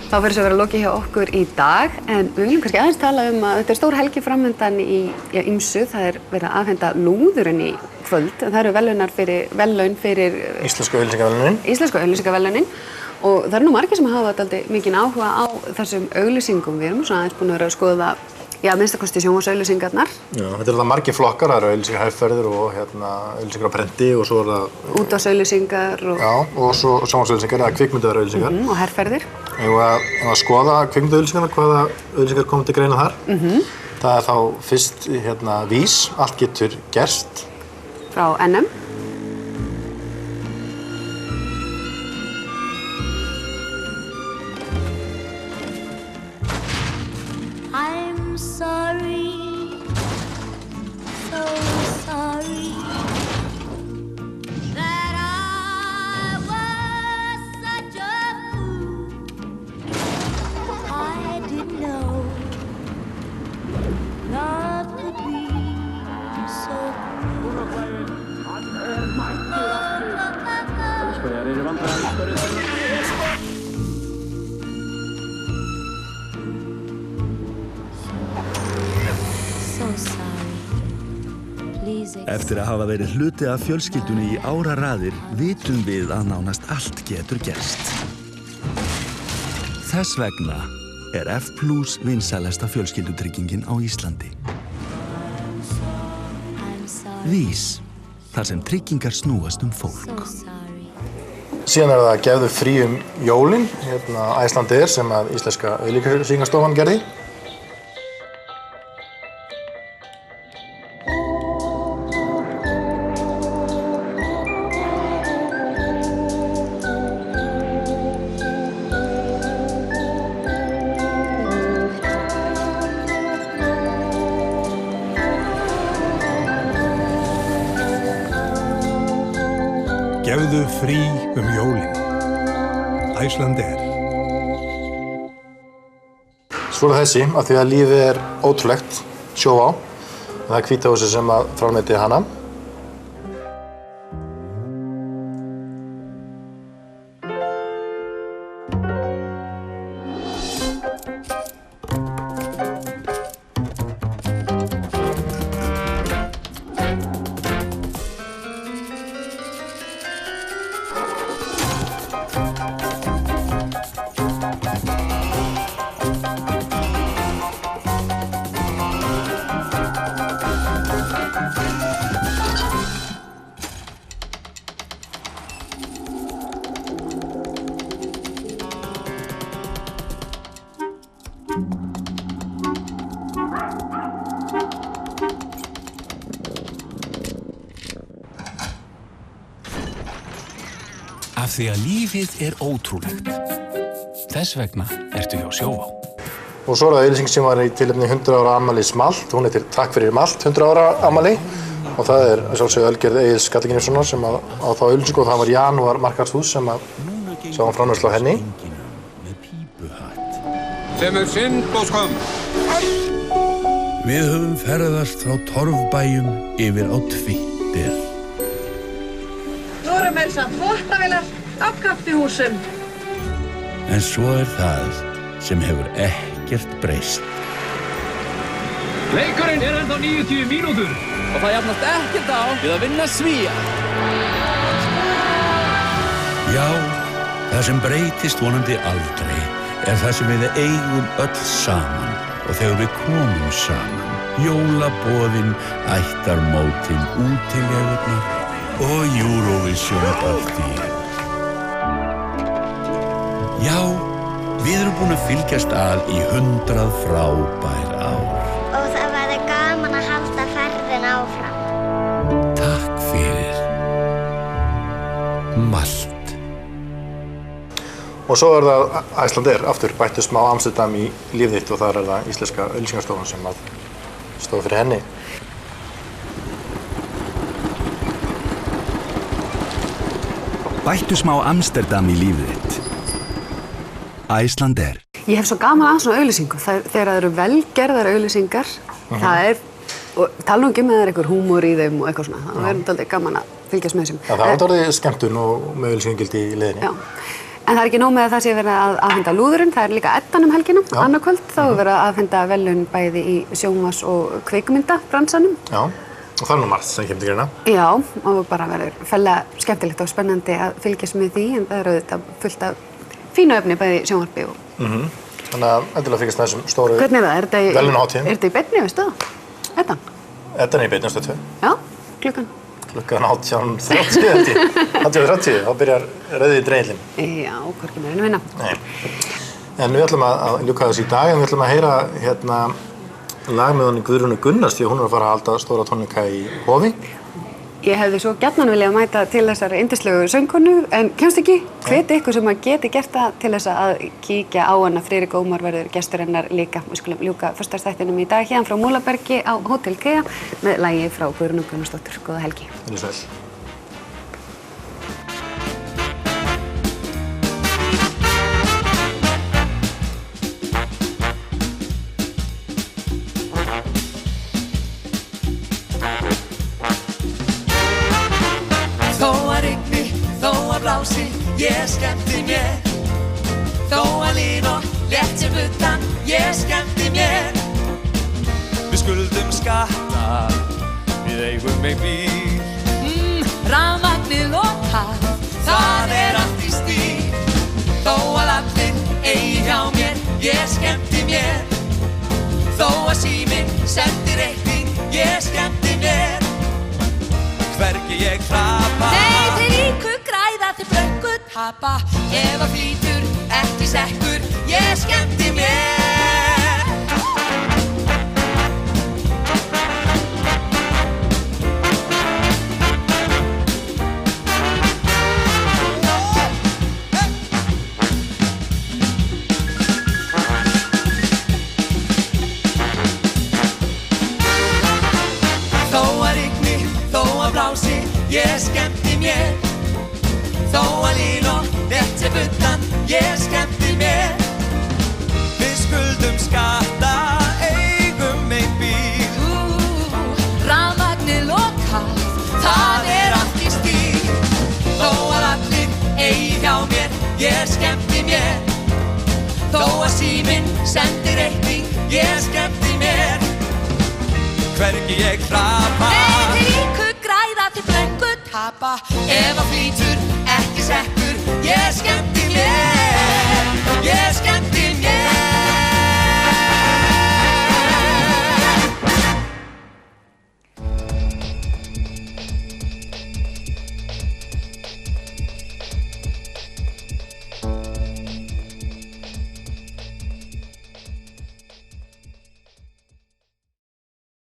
Þá fyrir þess að vera lokið hjá okkur í dag, en við viljum kannski aðeins tala að þetta stór helgi framöndan í ýmsu. Það verið að afhenda lúðurinn í kvöld, en það eru verðlaun fyrir Íslensku auglýsingaverðlaunin. Og það nú margir sem hafa dálítið mikinn áhuga á þessum auglýsingum. Við erum svona aðeins búin að vera að skoða minnstakosti sjónvarpsauglýsingarnar. Já, þetta það margir flokkar, það eru auglýsingaherferðir og auglýsingar á prenti og svo það útvarpsauglýsingar og Já, og svo sjónvarpsauglýsingar eða kvikmyndaauglýsingar. Og herferðir. Eigum að skoða kvikmyndaauglýsingarnar, hvaða auglýsingar koma til greina þar. Það þá fyrst Vís, allt getur gerst. Frá NM. I'm sorry, so sorry that I was such a fool. I didn't know love could be so Eftir að hafa verið hluti af fjölskyldunni í áraraðir vitum við að nánast allt getur gerst. Þess vegna F+ vinsælasta fjölskyldutryggingin á Íslandi. Vís, þar sem tryggingar snúast fólk. Síðan það gefðu frí jólin, Icelandair sem að Íslenska auglýsingastofan gerði. Gefðu frí jólin. Icelandair. Svo þessi, af því að lífið ótrúlegt, Sjóvá. Það Hvíta húsið sem að framleiddi hana. Af því að lífið ótrúlegt. Þess vegna ertu hjá Sjóvá. Og svo það auglýsing sem var í tilefni 100 ára afmælis Malt. Hún heitir Takk fyrir Malt, 100 ára afmæli. Og það að sjálfsögðu Ölgerð Egils Skallagrímssonar sem á þá auglýsingu og það var Janúar Markarshús sem sá framleiðslu á henni. Sem synd og skömm. Við höfum ferðast frá torfbæjum yfir á Twitter. Nú eru meira þess að þvottavélar á kaffihúsum. En svo það sem hefur ekkert breyst. Leikurinn ennþá 90 mínútur og það jafnast ekkert á við að vinna Svía. Já, það sem breytist vonandi aldrei það sem við eigum öll saman og þegar við komum saman. Jólaboðin, ættarmótin, útilegurnar og Eurovision partíið. Já, við erum búin að fylgjast að í 100 frábær ár. Og það verður gaman að halda ferðin áfram. Takk fyrir. Malt. Og svo það Icelandair, aftur bættu smá Amsterdam í líf þitt og þar það Íslenska auglýsingastofan sem stóð fyrir henni. Bættu smá Amsterdam í lífið þitt. Icelandair. Ég hef svo gaman að svona auglýsingu. Þegar það eru velgerðar auglýsingar, það og tala nú ekki með einhver húmor í þeim og eitthvað svona. Það verður dálítið gaman að fylgjast með þessum. Já, það var dálítið skemmtun og með auglýsingagildi í leiðinni. Já. En það ekki nóg með að það sé verið að afhenda lúðurinn, það líka Eddan helgina, annað kvöld, þá er verið að afhenda verðlaun bæði í sjónvarps- og kvikmyndabransanum. Já, og það nú margt sem kemur til greina. Já, og bara verður fellega skemmtilegt og spennandi að fylgjast með því, en það auðvitað fullt af fínu efni bæði í sjónvarpi og... Þannig að endilega fylgjast með þessum stóru verðlaunahátíðum. Er þetta í beinni, veistu það? Eddan? Eddan er í beinni, stöð 2. Já, klukkan 18:30, 18:30, þá byrjar rauði dreigillinn. Já, hvorki meira en vinna. Nei. En við ætlum að ljúka þessu í dag, en við ætlum að heyra lag með honum Guðrúnu Gunnars, því að hún er að fara að halda stóra tónleika í Hofi. Ég hefði svo gjarnan viljað mæta til þessari yndislegu söngkonu, en kemst ekki. Hveti ykkur sem að geti gert það til þess að kíkja á hana. Friðrik Ómar verður gestur hennar líka. Við skulum ljúka föstudagsþættinum í dag hérna frá Múlabergi á Hótel Kea með lagi frá Guðrúnu Gunnarsdóttur. Góða helgi. Verið sæl. Ég skemmti mér, þó að lín og létt sem utan, ég skemmti mér. Við skuldum skatta, við eigum ein bíl. Rafmagnið lokað, það allt í stíl. Þó að allir eigi hjá mér, ég skemmti mér. Þó að síminn sendi reikning, ég skemmti mér. Hvergi ég hrapa, nei til líku græða til blöngu tapa. Ef að flýtur ekki sekkur, ég skemmti mér. Þó að rigni, þó að blási, ég skemmti mér. Þó að lín og létt sem utan, ég skemmti mér. Við skuldum skatta, eigum ein bíl. Rafmagnið lokað, það allt í stíl. Þó að allir eigi hjá mér, ég skemmti mér. Þó að síminn sendi reikning, ég skemmti mér. Hvergi ég hrapa, nei til líku græða til blöngu tapa. Ef að flýtur ekki sekkur,